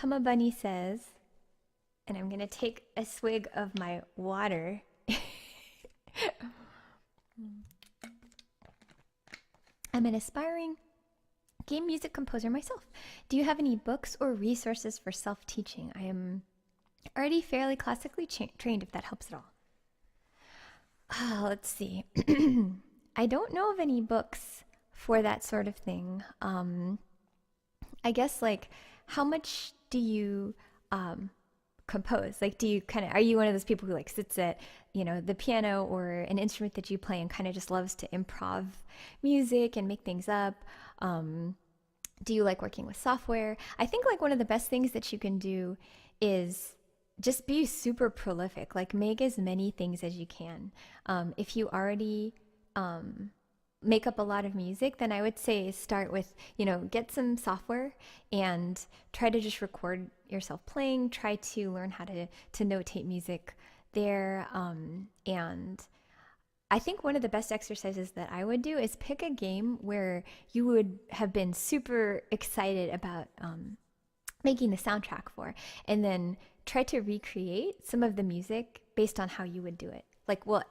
Huma Bunny says, and I'm gonna take a swig of my water. I'm an aspiring game music composer myself. Do you have any books or resources for self-teaching? I am already fairly classically trained, if that helps at all. Let's see. I don't know of any books for that sort of thing. I guess, like, how much do you compose? Like, do you are you one of those people who like sits at, the piano or an instrument that you play and kind of just loves to improv music and make things up? Do you like working with software? I think like one of the best things that you can do is just be super prolific, like make as many things as you can. If you already make up a lot of music, then I would say start with, get some software and try to just record yourself playing, try to learn how to notate music there. And I think one of the best exercises that I would do is pick a game where you would have been super excited about making the soundtrack for, and then try to recreate some of the music based on how you would do it. Like, well,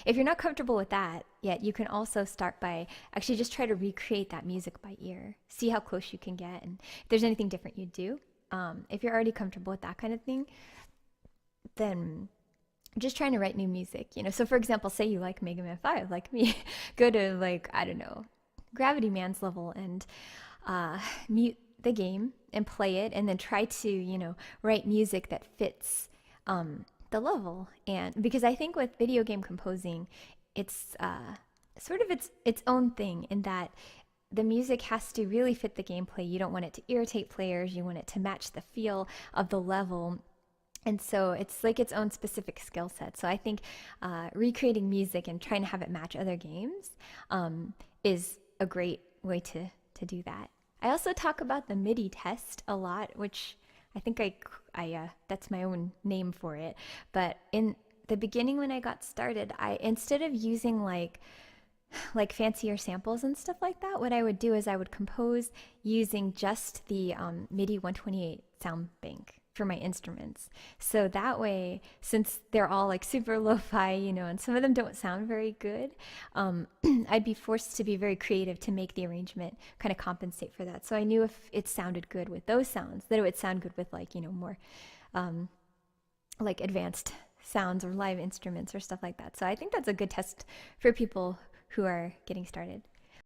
if you're not comfortable with that yet, you can also start by actually just try to recreate that music by ear. See how close you can get, and if there's anything different you do. If you're already comfortable with that kind of thing, then just trying to write new music, So for example, say you like Mega Man 5, like me, go to like, I don't know, Gravity Man's level and mute the game and play it, and then try to, write music that fits the level. And because I think with video game composing, it's sort of its own thing in that the music has to really fit the gameplay. You don't want it to irritate players. You want it to match the feel of the level. And so it's like its own specific skill set. So I think recreating music and trying to have it match other games is a great way to do that. I also talk about the MIDI test a lot, which I think I that's my own name for it. But in the beginning when I got started, instead of using like fancier samples and stuff like that, what I would do is I would compose using just the MIDI 128 sound bank for my instruments. So that way, since they're all like super lo-fi, and some of them don't sound very good, I'd be forced to be very creative to make the arrangement kind of compensate for that. So I knew if it sounded good with those sounds, that it would sound good with like, more like advanced sounds or live instruments or stuff like that. So I think that's a good test for people who are getting started.